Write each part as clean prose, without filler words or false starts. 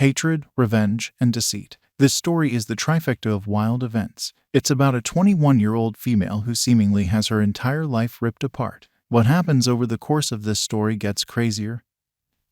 hatred, revenge, and deceit. This story is the trifecta of wild events. It's about a 21-year-old female who seemingly has her entire life ripped apart. What happens over the course of this story gets crazier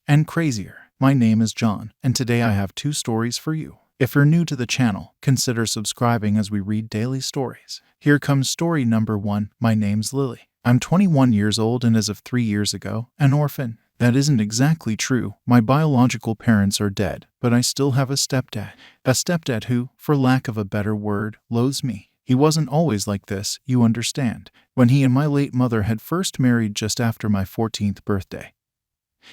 and crazier. My name is John, and today I have 2 stories for you. If you're new to the channel, consider subscribing as we read daily stories. Here comes story number 1. My name's Lily. I'm 21 years old and as of 3 years ago, an orphan. That isn't exactly true. My biological parents are dead, but I still have a stepdad. A stepdad who, for lack of a better word, loathes me. He wasn't always like this, you understand. When he and my late mother had first married just after my 14th birthday,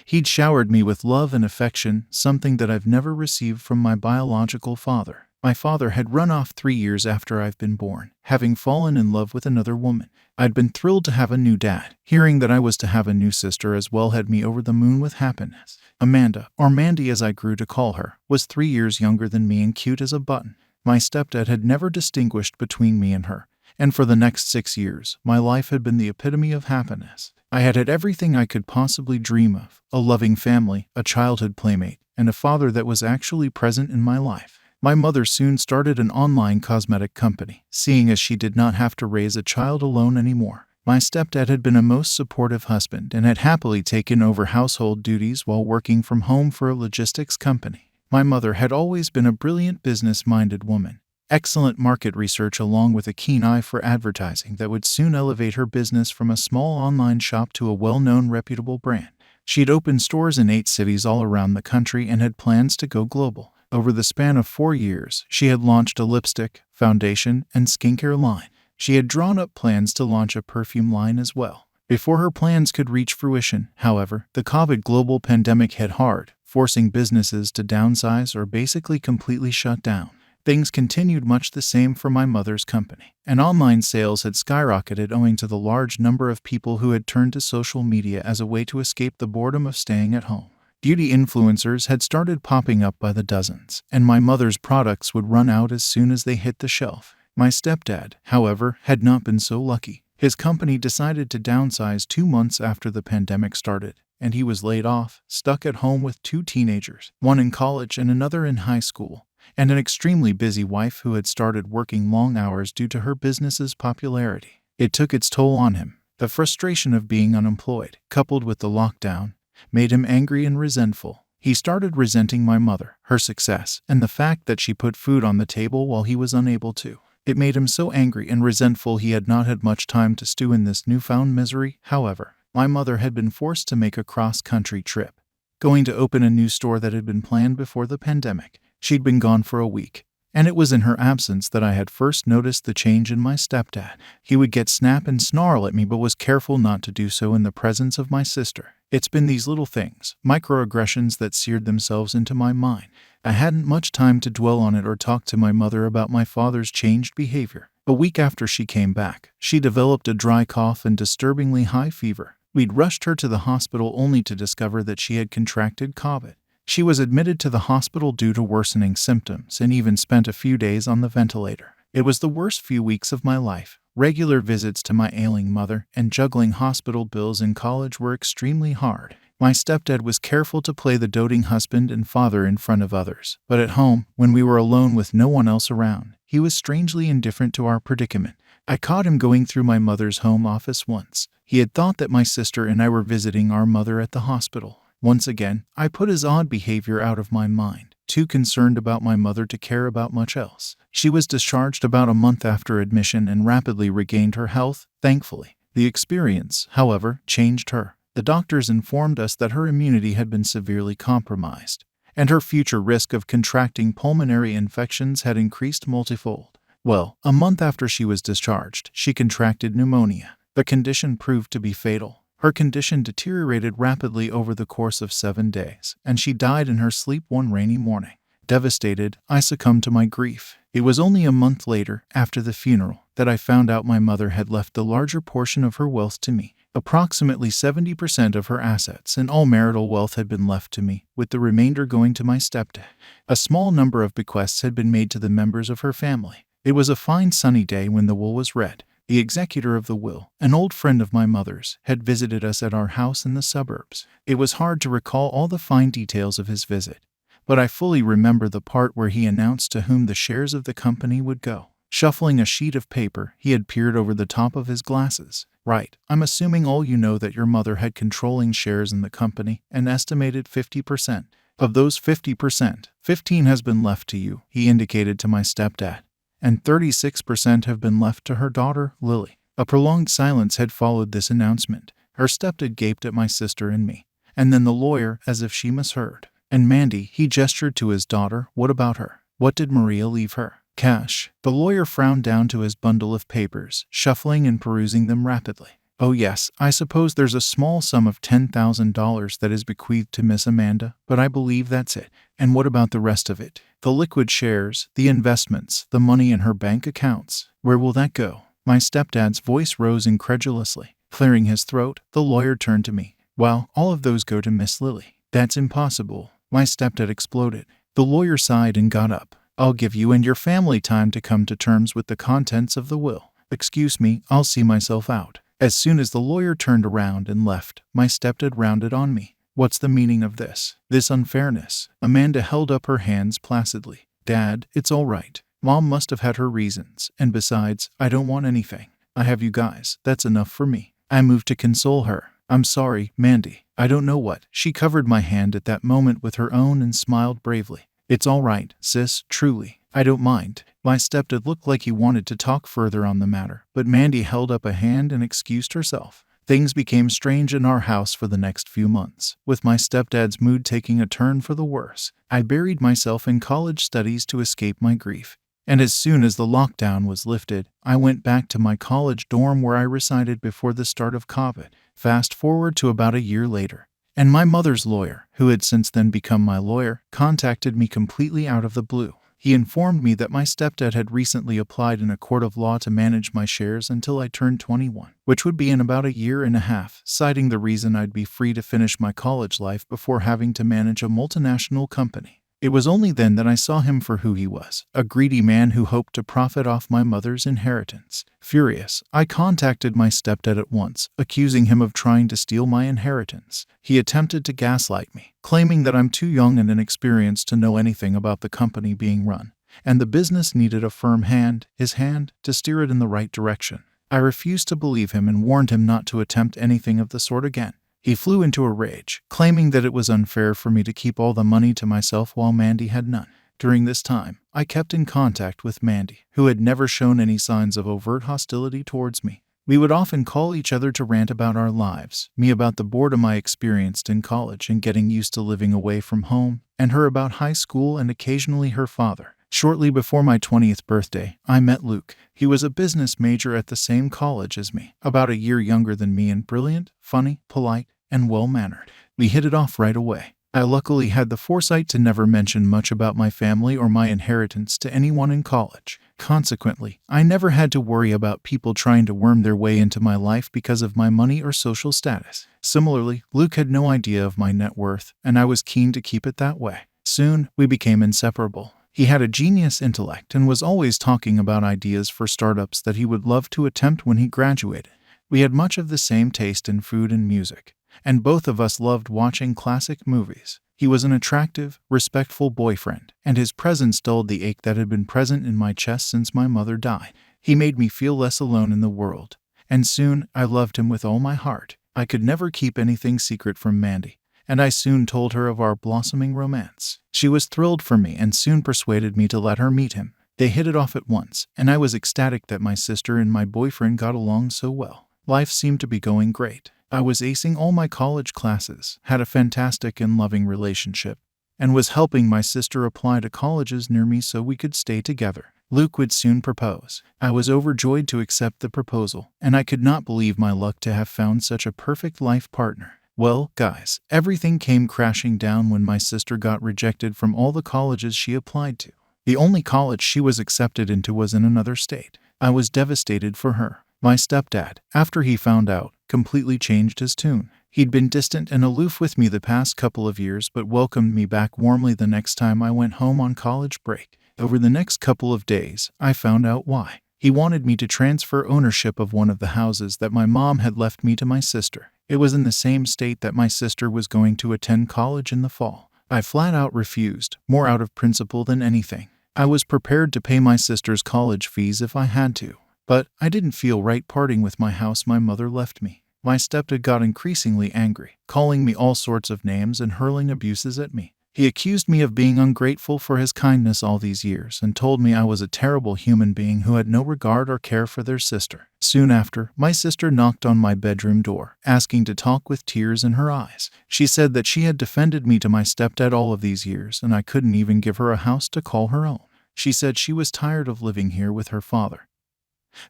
he'd showered me with love and affection, something that I've never received from my biological father. My father had run off 3 years after I've been born, having fallen in love with another woman. I'd been thrilled to have a new dad. Hearing that I was to have a new sister as well had me over the moon with happiness. Amanda, or Mandy as I grew to call her, was 3 years younger than me and cute as a button. My stepdad had never distinguished between me and her, and for the next 6 years, my life had been the epitome of happiness. I had everything I could possibly dream of: a loving family, a childhood playmate, and a father that was actually present in my life. My mother soon started an online cosmetic company, seeing as she did not have to raise a child alone anymore. My stepdad had been a most supportive husband and had happily taken over household duties while working from home for a logistics company. My mother had always been a brilliant business-minded woman. Excellent market research along with a keen eye for advertising that would soon elevate her business from a small online shop to a well-known reputable brand. She'd opened stores in 8 cities all around the country and had plans to go global. Over the span of 4 years, she had launched a lipstick, foundation, and skincare line. She had drawn up plans to launch a perfume line as well. Before her plans could reach fruition, however, the COVID global pandemic hit hard, forcing businesses to downsize or basically completely shut down. Things continued much the same for my mother's company, and online sales had skyrocketed owing to the large number of people who had turned to social media as a way to escape the boredom of staying at home. Beauty influencers had started popping up by the dozens, and my mother's products would run out as soon as they hit the shelf. My stepdad, however, had not been so lucky. His company decided to downsize 2 months after the pandemic started, and he was laid off, stuck at home with 2 teenagers, one in college and another in high school, and an extremely busy wife who had started working long hours due to her business's popularity. It took its toll on him. The frustration of being unemployed, coupled with the lockdown, made him angry and resentful. He started resenting my mother, her success, and the fact that she put food on the table while he was unable to. It made him so angry and resentful he had not had much time to stew in this newfound misery. However, my mother had been forced to make a cross-country trip, going to open a new store that had been planned before the pandemic. She'd been gone for a week, and it was in her absence that I had first noticed the change in my stepdad. He would get snap and snarl at me but was careful not to do so in the presence of my sister. It's been these little things, microaggressions, that seared themselves into my mind. I hadn't much time to dwell on it or talk to my mother about my father's changed behavior. A week after she came back, she developed a dry cough and disturbingly high fever. We'd rushed her to the hospital only to discover that she had contracted COVID. She was admitted to the hospital due to worsening symptoms and even spent a few days on the ventilator. It was the worst few weeks of my life. Regular visits to my ailing mother and juggling hospital bills in college were extremely hard. My stepdad was careful to play the doting husband and father in front of others, but at home, when we were alone with no one else around, he was strangely indifferent to our predicament. I caught him going through my mother's home office once. He had thought that my sister and I were visiting our mother at the hospital. Once again, I put his odd behavior out of my mind, too concerned about my mother to care about much else. She was discharged about a month after admission and rapidly regained her health, thankfully. The experience, however, changed her. The doctors informed us that her immunity had been severely compromised, and her future risk of contracting pulmonary infections had increased multifold. Well, a month after she was discharged, she contracted pneumonia. The condition proved to be fatal. Her condition deteriorated rapidly over the course of 7 days, and she died in her sleep one rainy morning. Devastated, I succumbed to my grief. It was only a month later, after the funeral, that I found out my mother had left the larger portion of her wealth to me. Approximately 70% of her assets and all marital wealth had been left to me, with the remainder going to my stepdad. A small number of bequests had been made to the members of her family. It was a fine sunny day when the will was read. The executor of the will, an old friend of my mother's, had visited us at our house in the suburbs. It was hard to recall all the fine details of his visit, but I fully remember the part where he announced to whom the shares of the company would go. Shuffling a sheet of paper, he had peered over the top of his glasses. Right, I'm assuming all you know that your mother had controlling shares in the company, an estimated 50%. Of those 50%, 15 has been left to you, he indicated to my stepdad, and 36% have been left to her daughter, Lily. A prolonged silence had followed this announcement. Her stepdad gaped at my sister and me, and then the lawyer, as if she misheard. And Mandy, he gestured to his daughter, what about her? What did Maria leave her? Cash. The lawyer frowned down to his bundle of papers, shuffling and perusing them rapidly. Oh yes, I suppose there's a small sum of $10,000 that is bequeathed to Miss Amanda, but I believe that's it. And what about the rest of it? The liquid shares, the investments, the money in her bank accounts. Where will that go? My stepdad's voice rose incredulously. Clearing his throat, the lawyer turned to me. Well, all of those go to Miss Lily. That's impossible. My stepdad exploded. The lawyer sighed and got up. I'll give you and your family time to come to terms with the contents of the will. Excuse me, I'll see myself out. As soon as the lawyer turned around and left, my stepdad rounded on me. What's the meaning of this? This unfairness? Amanda held up her hands placidly. Dad, it's all right. Mom must have had her reasons, and besides, I don't want anything. I have you guys, that's enough for me. I moved to console her. I'm sorry, Mandy. I don't know what. She covered my hand at that moment with her own and smiled bravely. It's all right, sis, truly. I don't mind. My stepdad looked like he wanted to talk further on the matter, but Mandy held up a hand and excused herself. Things became strange in our house for the next few months, with my stepdad's mood taking a turn for the worse. I buried myself in college studies to escape my grief. And as soon as the lockdown was lifted, I went back to my college dorm where I resided before the start of COVID. Fast forward to about a year later, and my mother's lawyer, who had since then become my lawyer, contacted me completely out of the blue. He informed me that my stepdad had recently applied in a court of law to manage my shares until I turned 21, which would be in about a year and a half, citing the reason I'd be free to finish my college life before having to manage a multinational company. It was only then that I saw him for who he was, a greedy man who hoped to profit off my mother's inheritance. Furious, I contacted my stepdad at once, accusing him of trying to steal my inheritance. He attempted to gaslight me, claiming that I'm too young and inexperienced to know anything about the company being run, and the business needed a firm hand, his hand, to steer it in the right direction. I refused to believe him and warned him not to attempt anything of the sort again. He flew into a rage, claiming that it was unfair for me to keep all the money to myself while Mandy had none. During this time, I kept in contact with Mandy, who had never shown any signs of overt hostility towards me. We would often call each other to rant about our lives, me about the boredom I experienced in college and getting used to living away from home, and her about high school and occasionally her father. Shortly before my 20th birthday, I met Luke. He was a business major at the same college as me, about a year younger than me and brilliant, funny, polite, and well-mannered. We hit it off right away. I luckily had the foresight to never mention much about my family or my inheritance to anyone in college. Consequently, I never had to worry about people trying to worm their way into my life because of my money or social status. Similarly, Luke had no idea of my net worth, and I was keen to keep it that way. Soon, we became inseparable. He had a genius intellect and was always talking about ideas for startups that he would love to attempt when he graduated. We had much of the same taste in food and music, and both of us loved watching classic movies. He was an attractive, respectful boyfriend, and his presence dulled the ache that had been present in my chest since my mother died. He made me feel less alone in the world, and soon I loved him with all my heart. I could never keep anything secret from Mandy, and I soon told her of our blossoming romance. She was thrilled for me and soon persuaded me to let her meet him. They hit it off at once, and I was ecstatic that my sister and my boyfriend got along so well. Life seemed to be going great. I was acing all my college classes, had a fantastic and loving relationship, and was helping my sister apply to colleges near me so we could stay together. Luke would soon propose. I was overjoyed to accept the proposal, and I could not believe my luck to have found such a perfect life partner. Well, guys, everything came crashing down when my sister got rejected from all the colleges she applied to. The only college she was accepted into was in another state. I was devastated for her. My stepdad, after he found out, completely changed his tune. He'd been distant and aloof with me the past couple of years but welcomed me back warmly the next time I went home on college break. Over the next couple of days, I found out why. He wanted me to transfer ownership of one of the houses that my mom had left me to my sister. It was in the same state that my sister was going to attend college in the fall. I flat out refused, more out of principle than anything. I was prepared to pay my sister's college fees if I had to, but I didn't feel right parting with my house my mother left me. My stepdad got increasingly angry, calling me all sorts of names and hurling abuses at me. He accused me of being ungrateful for his kindness all these years and told me I was a terrible human being who had no regard or care for their sister. Soon after, my sister knocked on my bedroom door, asking to talk with tears in her eyes. She said that she had defended me to my stepdad all of these years and I couldn't even give her a house to call her own. She said she was tired of living here with her father,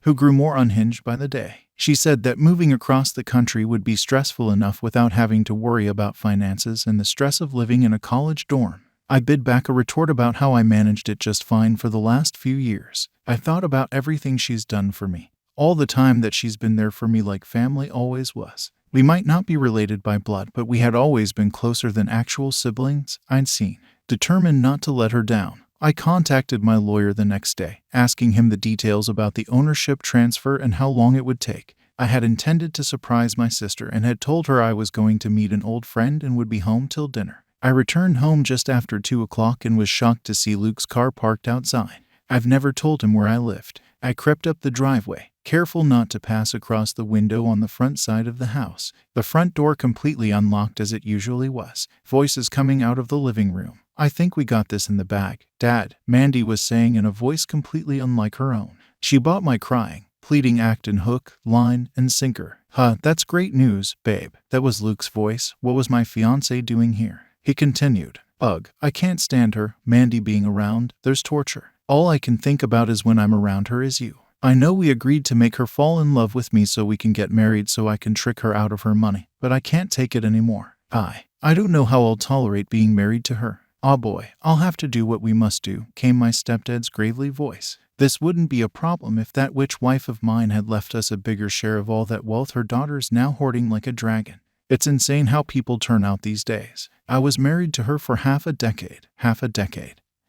who grew more unhinged by the day. She said that moving across the country would be stressful enough without having to worry about finances and the stress of living in a college dorm. I bid back a retort about how I managed it just fine for the last few years. I thought about everything she's done for me, all the time that she's been there for me like family always was. We might not be related by blood, but we had always been closer than actual siblings I'd seen. Determined not to let her down, I contacted my lawyer the next day, asking him the details about the ownership transfer and how long it would take. I had intended to surprise my sister and had told her I was going to meet an old friend and would be home till dinner. I returned home just after 2 o'clock and was shocked to see Luke's car parked outside. I've never told him where I lived. I crept up the driveway, careful not to pass across the window on the front side of the house. The front door completely unlocked as it usually was. Voices coming out of the living room. "I think we got this in the bag, Dad," Mandy was saying in a voice completely unlike her own. She bought my crying, pleading act in hook, line, and sinker. That's great news, babe." That was Luke's voice. "What was my fiancé doing here?" He continued. "Ugh, I can't stand her, Mandy being around. There's torture. All I can think about is when I'm around her is you. I know we agreed to make her fall in love with me so we can get married so I can trick her out of her money, but I can't take it anymore. I don't know how I'll tolerate being married to her." "Ah boy, I'll have to do what we must do," came my stepdad's gravely voice. "This wouldn't be a problem if that witch wife of mine had left us a bigger share of all that wealth her daughter's now hoarding like a dragon. It's insane how people turn out these days. I was married to her for half a decade,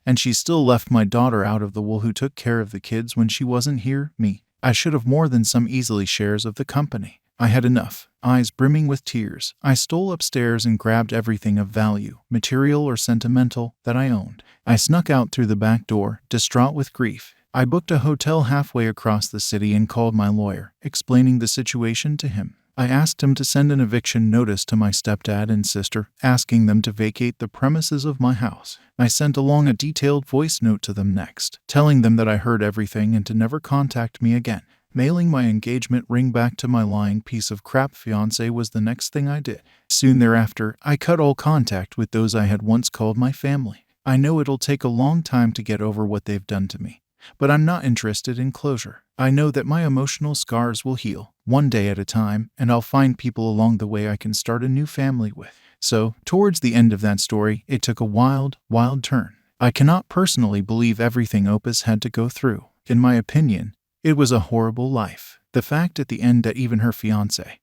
and she still left my daughter out of the wool who took care of the kids when she wasn't here, me. I should have more than some easily shares of the company. I had enough." Eyes brimming with tears, I stole upstairs and grabbed everything of value, material or sentimental, that I owned. I snuck out through the back door, distraught with grief. I booked a hotel halfway across the city and called my lawyer, explaining the situation to him. I asked him to send an eviction notice to my stepdad and sister, asking them to vacate the premises of my house. I sent along a detailed voice note to them next, telling them that I heard everything and to never contact me again. Mailing my engagement ring back to my lying piece of crap fiancé was the next thing I did. Soon thereafter, I cut all contact with those I had once called my family. I know it'll take a long time to get over what they've done to me, but I'm not interested in closure. I know that my emotional scars will heal, one day at a time, and I'll find people along the way I can start a new family with. So, towards the end of that story, it took a wild turn. I cannot personally believe everything Opus had to go through. In my opinion, it was a horrible life. The fact at the end that even her fiancé,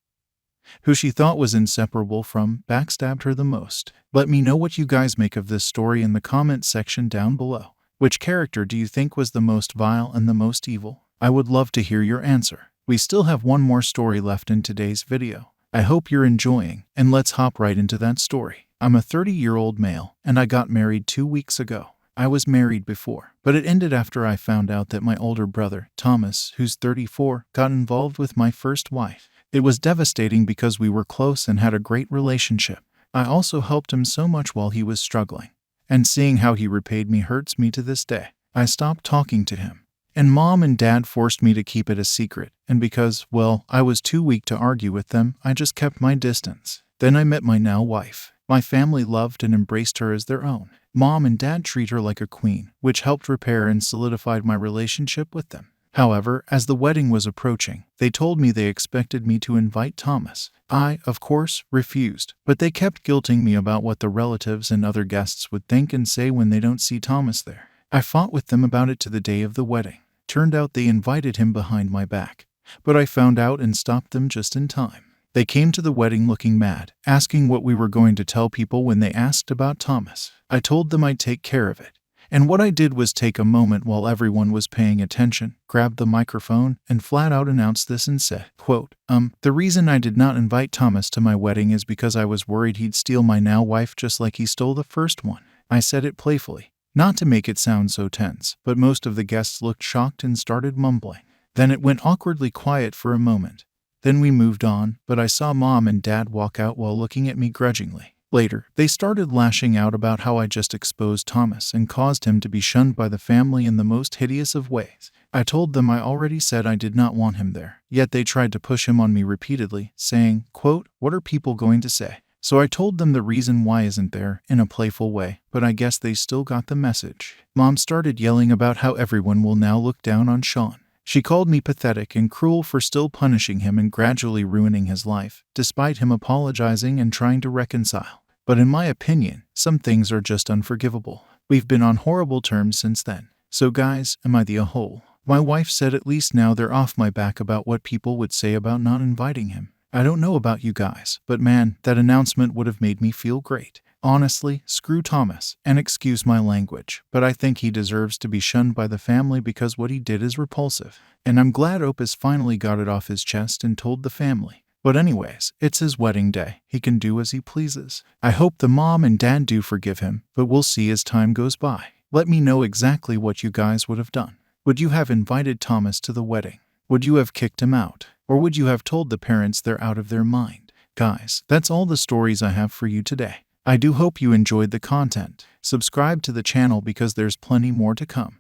who she thought was inseparable from, backstabbed her the most. Let me know what you guys make of this story in the comments section down below. Which character do you think was the most vile and the most evil? I would love to hear your answer. We still have one more story left in today's video. I hope you're enjoying, and let's hop right into that story. I'm a 30-year-old male, and I got married 2 weeks ago. I was married before, but it ended after I found out that my older brother, Thomas, who's 34, got involved with my first wife. It was devastating because we were close and had a great relationship. I also helped him so much while he was struggling, and seeing how he repaid me hurts me to this day. I stopped talking to him, and Mom and Dad forced me to keep it a secret, and because, well, I was too weak to argue with them, I just kept my distance. Then I met my now wife. My family loved and embraced her as their own. Mom and Dad treat her like a queen, which helped repair and solidified my relationship with them. However, as the wedding was approaching, they told me they expected me to invite Thomas. I, of course, refused, but they kept guilting me about what the relatives and other guests would think and say when they don't see Thomas there. I fought with them about it to the day of the wedding. Turned out they invited him behind my back, but I found out and stopped them just in time. They came to the wedding looking mad, asking what we were going to tell people when they asked about Thomas. I told them I'd take care of it, And what I did was take a moment while everyone was paying attention, grabbed the microphone, and flat out announced this and said, quote, the reason I did not invite Thomas to my wedding is because I was worried he'd steal my now wife just like he stole the first one. I said it playfully, not to make it sound so tense, but most of the guests looked shocked and started mumbling. Then it went awkwardly quiet for a moment. Then we moved on, but I saw Mom and Dad walk out while looking at me grudgingly. Later, they started lashing out about how I just exposed Thomas and caused him to be shunned by the family in the most hideous of ways. I told them I already said I did not want him there, yet they tried to push him on me repeatedly, saying, quote, what are people going to say? So I told them the reason why isn't there, in a playful way, but I guess they still got the message. Mom started yelling about how everyone will now look down on Sean. She called me pathetic and cruel for still punishing him and gradually ruining his life, despite him apologizing and trying to reconcile. But in my opinion, some things are just unforgivable. We've been on horrible terms since then. So guys, am I the a-hole? My wife said at least now they're off my back about what people would say about not inviting him. I don't know about you guys, but man, that announcement would have made me feel great. Honestly, screw Thomas, and excuse my language, but I think he deserves to be shunned by the family because what he did is repulsive. And I'm glad Opus finally got it off his chest and told the family. But anyways, it's his wedding day. He can do as he pleases. I hope the mom and dad do forgive him, but we'll see as time goes by. Let me know exactly what you guys would have done. Would you have invited Thomas to the wedding? Would you have kicked him out? Or would you have told the parents they're out of their mind? Guys, that's all the stories I have for you today. I do hope you enjoyed the content. Subscribe to the channel because there's plenty more to come.